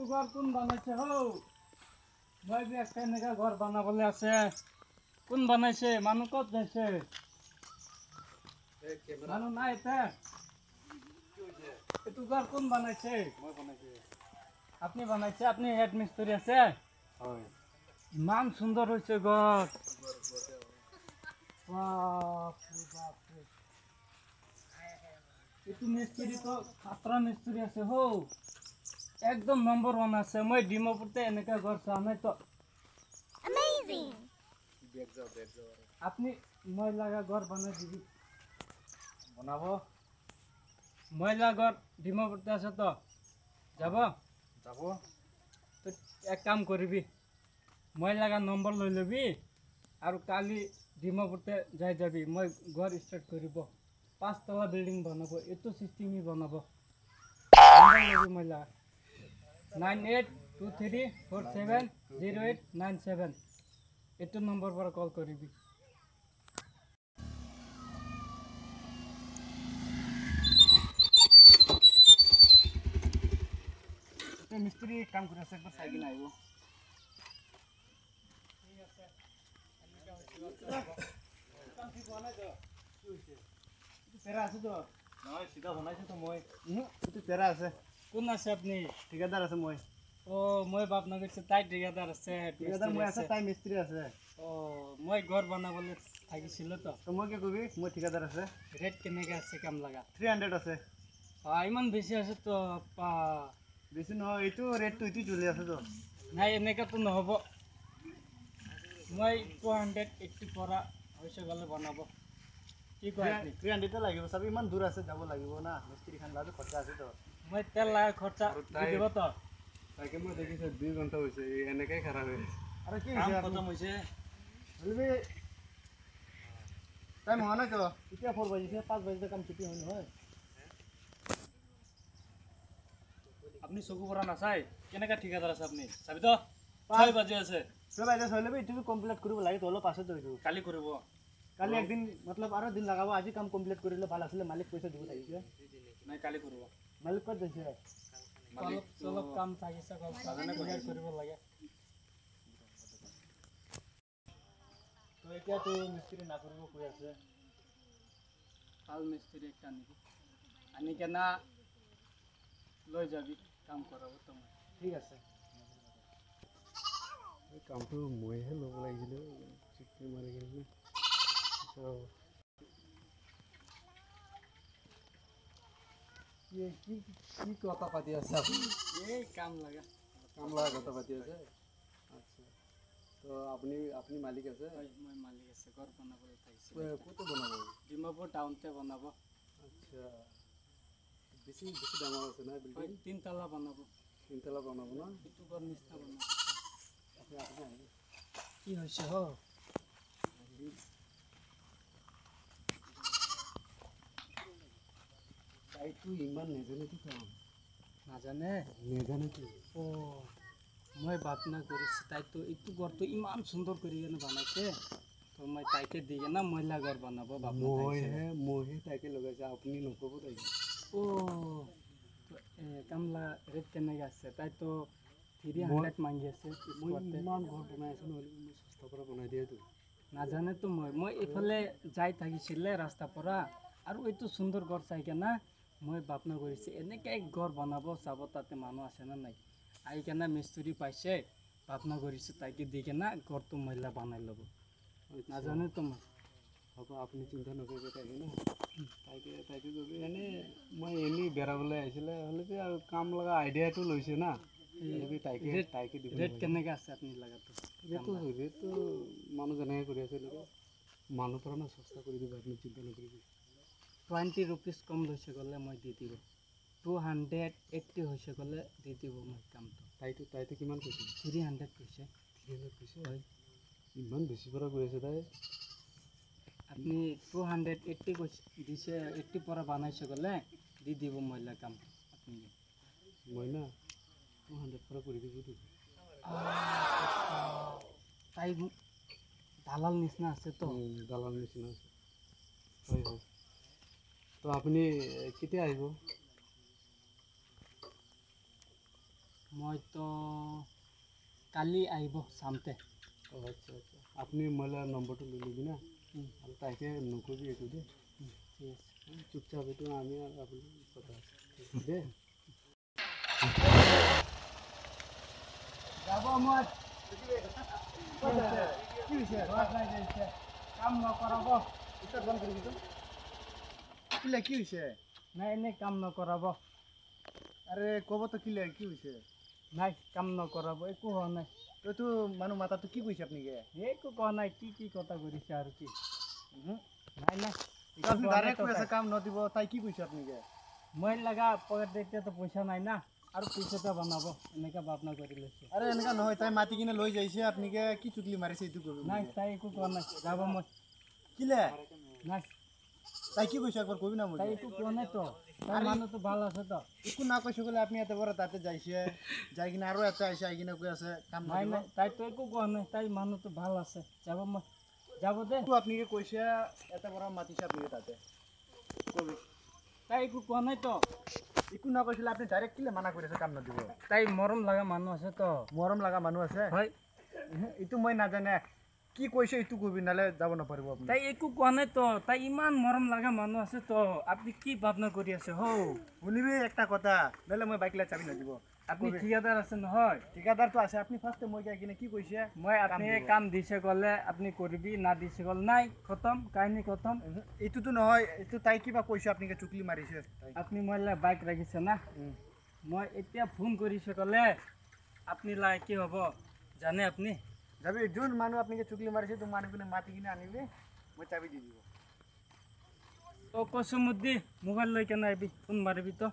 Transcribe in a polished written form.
এইটো ঘৰ কোন বনাইছে হৌ? মই যে একটা এনেকা ঘৰ বনাবলৈ আছে। কোন বনাইছে? মানুহ ক'ত যাইছে? মানুহ নাই এতিয়া? এইটো ঘৰ কোন বনাইছে? মই বনাইছো। আপুনি বনাইছে? আপুনি হেড মিস্ত্ৰী আছে? হয়। ইমান সুন্দৰ হৈছে ঘৰ। বাপৰে বাপৰে। এইটো মিস্ত্ৰীটো খাতৰা মিস্ত্ৰী আছে হৌ। একদম নম্বৰ 1 আছে। মই ডিমাপুৰতে এনেকা ঘৰ চোৱা নাই তো। Amazing! আপনি মই লাগা ঘর বানাই দিবি। বনাব ময়লা ঘর ডিমাপুরতে আছে তো যাব যাব। তো এক কাম করবি মই লাগা নম্বর লৈ লবি আর কালি ডিমাপুরতে যাই যাবি। মই ঘর স্টার্ট করব 5 তলা বিল্ডিং বানাবো। এতো সিস্টেমই বানাবো। মই লাগা 9823470897 এটো নম্বর पर কল করবি। মিস্ত্রি কাম করে আছে, একবার সাইকেল আইব। ঠিক আছে কাম ঠিক হোৱা নাই তো কি হৈছে? পেৰা আছে তো নহয়, সিধা বনাইছে তো মই। এইটো পেৰা আছে। কোন আছে আপনি? ঠিকাদার আছে মই। ও মই বাপনগরছে তাই ঠিকাদার আছে, ঠিকাদার মই আছে, তাই মিস্ত্রি আছে। ও মই ঘর বানাবলে থাকিছিল তো। তো মই কি কবি? মই ঠিকাদার আছে। রেট কেনেকে আছে কাম লাগা? 300 আছে। ইমান বেশি আছে তো পা। বেছি নহয়, এইটো ৰেটটো ইটো চলি আছে তো। নাই এনেকাতো নহব। মই 280 পৰা হৈছে গলে বনাব। কি কয় আপনি? 300 লাগিব। চাবি ইমান দূৰ আছে, যাব লাগিব না। মিস্ত্ৰি খান লাভ খৰচা আছে তো। মই তেল লাগা খরচা দি দিব তো। তাকে মই দেখিছো 2 ঘন্টা হৈছে এনেকৈ খারাপ হৈ আৰু কি কাম হৈছে? খতম হৈছে। বলবি টাইম হোৱা নাই তো। এতিয়া 4 বাজিছে, 5 বাজিতে কাম ছুটি হয় নহয়। আপনি চকু পৰা নাচাই কেনেকা ঠিকাদার আছে আপনি? চাবি তো 6 বাজে আছে। 6 বাজিতে চলে বি ইটো কমপ্লিট কৰিব লাগে তো। অলপ আছে তো এইটো। কালি কৰিব। কালি একদিন মতলব আৰু দিন লগাব। আজি কাম কমপ্লিট কৰিলে ভাল আছিলে। মালিক পইচা দিব লাগিছে। নাই কালি কৰিব। মালিক ক'ত গৈছে? অলপ চলপ কাম থাকিছে ক্লিয়াৰ কৰিব লাগে। তো এতিয়াতো মিস্ত্ৰি না কৰিব কৈ আছে। ভাল মিস্ত্ৰি একটা আনিবি। আনি কেনা লৈ যাবি কাম কৰাব তুমি। ঠিক আছে। কামটো মইহে ল'ব লাগিছিলে, চিঠি মাৰি কিনে। কি কি কথা পাতি আছে আপুনি? এই কাম লাগা। কাম লগা কথা পাতি আছে? আচ্ছা, তো আপুনি মালিক আছে? মই মালিক আছে। ঘৰ বনাবলৈ থাকিছে। ক'ত বনাব? ডিমাপুৰ টাউনতে বনাব। আচ্ছা, বেছি বেছি ডাঙৰ আছে না বিল্ডিং? 3 তলা বনাব। 3 তলা বনাব না? এইটো ঘৰ নিচিনা বনাব। আপুনি কি হৈছে হ? তাইতো ইমান নেজানেতো কাম। নাজানে? নেজানেতো। ও মই বাপনা কৰিছে। তাইতো এইটো ঘৰটো ইমান সুন্দৰ কৰি কেনে বনাইছে। তো মই তাইকে দি কেনে মহিলা ঘৰ বনাব বাপনা। মইহে তাইকে লগাইছে, আপুনি নক'ব তাইকে। ও কামলা ৰেট কেনেকৈ আছে? তাইতো 300 মাংগি আছে। মই ইমান ঘৰ বনাই আছোঁ, নহ'লে মই সস্তাৰ পৰা বনাই দিয়েতো। নাজানেতো মই এইফালে যাই থাকিছিলে ৰাস্তাৰ পৰা আৰু এইটো সুন্দৰ ঘৰ চাই কেনে মই বাপনা কৰিছে এনেকৈ ঘৰ বনাব চাব। তাতে মানুহ আছে না নাই? আহি কেনে মিস্ত্ৰী পাইছে, বাপনা কৰিছে তাইকে দি কেনে ঘৰটো মহিলা বনাই ল'ব। নাজানেতো মই। হ'ব, আপুনি চিন্তা নকৰিব তাইকে না। তাইকে কবি এনেই মই এনেই বেৰাবলৈ আহিছিলে হ'লে আৰু কাম লগা আইডিয়াটো লৈছে না। তাইকে দিব। ৰেট কেনেকৈ আছে আপুনি লগাটো? ৰেটটো মানুহ যেনেকৈ কৰি আছে এনেকৈ মানুহ পৰা না সস্তা কৰি দিব, আপুনি চিন্তা নকৰিব। 20 rupees কম লৈছে গ'লে মই দি দিব। 280 হৈছে গ'লে দি দিব মই কামটো। তাইতো কিমান কৈছে? 300 কৈছে। 300 কৈছে? হয়। ইমান বেছি পৰা কৰি আছে তাই। আপনি 280 কৈছে দিছে, 80 পৰা বনাইছে গ'লে দি দিব মহিলা কামটো আপুনি। মই না 200 পৰা কৰি দিবতো। তাই দালাল নিচিনা আছে তো। দালাল নিচিনা আছে। হয় হয়। তো আপুনি কেতিয়া আহিব? মইতো কালি আহিব চামতে। আচ্ছা আচ্ছা আপনি মোলে নম্বৰটো লৈ ল'বি না আৰু তাইকে নকবি একো দেই ঠিক আছে। চুপচাপ এইটো আমি আৰু আপুনি কথা আছে দেই যাব মই কি হৈছে কাম নকৰাব ষ্টাৰ্ট বন্ধ কৰিবি তো কিলে কি হৈছে নাই এনেই কাম নকৰাব আৰে ক'ব তো কিলে কি হৈছে নাই কাম নকৰাব একো হোৱা নাই তইতো মানুহ মাতাটো কি কৈছে আপুনিকে একো কোৱা নাই কি কথা কৰিছে আৰু কি নাই নাই একো আপুনি কোৱা নাই ডাইৰেক্ট তো কৈ আছে তাই। কাম নদিব তাই কি কৈছে আপুনিকে মই লগা পকেট এতিয়াতো পইচা নাই না আৰু পিছতে বনাব এনেকৈ ভাৱনা কৰি লৈছে আৰে এনেকা নহয় তাই মাতি কিনে লৈ যাইছে আপুনিকে কি চুকলি মাৰিছে এইটো কৰিব নাই তাই একো কোৱা নাই যাব মই কিলে নাই তাই কি কৈছে একবাৰ কবি না তাই মোক একো কোৱা নাই তো তাই মানুহটো ভাল আছে তো একো না কৈছে বোলে আপুনি এতে বড় তাতে যাইছে যাই কিনে আৰু এটা আহিছে আহি কিনে কৈ আছে কাম নাই নদিব নাই তাইতো একো কোৱা নাই তাই মানুহটো ভাল আছে যাব মই যাব দে একো আপুনিকে কৈছে এতে বড় মাতিছে আপুনিকে তাতে কবি তাই একো কোৱা নাই তো একো না কৈছিলে আপুনি ডাইৰেক্ট কিলে মানা কৰি আছে কাম নদিব তাই মৰম লগা মানুহ আছে তো মৰম লগা মানুহ আছে হয় এইটো মই নাজানে কি কৈছে এইটো কবি নালে যাব নপাৰিব আপুনি তাই একো কোৱা নাই তো তাই ইমান মৰম লগা মানুহ আছে তো আপুনি কি ভাৱনা কৰি আছে হৌ শুনিবি একটা কথা নালে মই বাইকলে চাবি নদিব আপুনি ঠিকাদাৰ আছে নহয় ঠিকাদাৰটো আছে আপুনি ফাৰ্ষ্টে মই যাই কিনে কি কৈছে মই আপুনি কাম দিছে গ'লে আপুনি কৰিবি না দিছে গ'ল নাই খতম কাহিনী খতম এইটোতো নহয় এইটো তাই কিবা কৈছে আপুনিকে চুকলি মাৰিছে তাই আপুনি মই বাইক ৰাখিছে না মই এতিয়া ফোন কৰিছে ক'লে আপুনি লাই কি হ'ব জানে আপুনি যাবি যোন মানুহ আপুনিকে চুকলি মাৰিছে তো মানুহখিনি মাতি কিনে আনিবি মই চাবি দি দিব অ' কচুমুদ্দি মোবাইল লৈ কেনে আহিবি ফোন মাৰিবি তো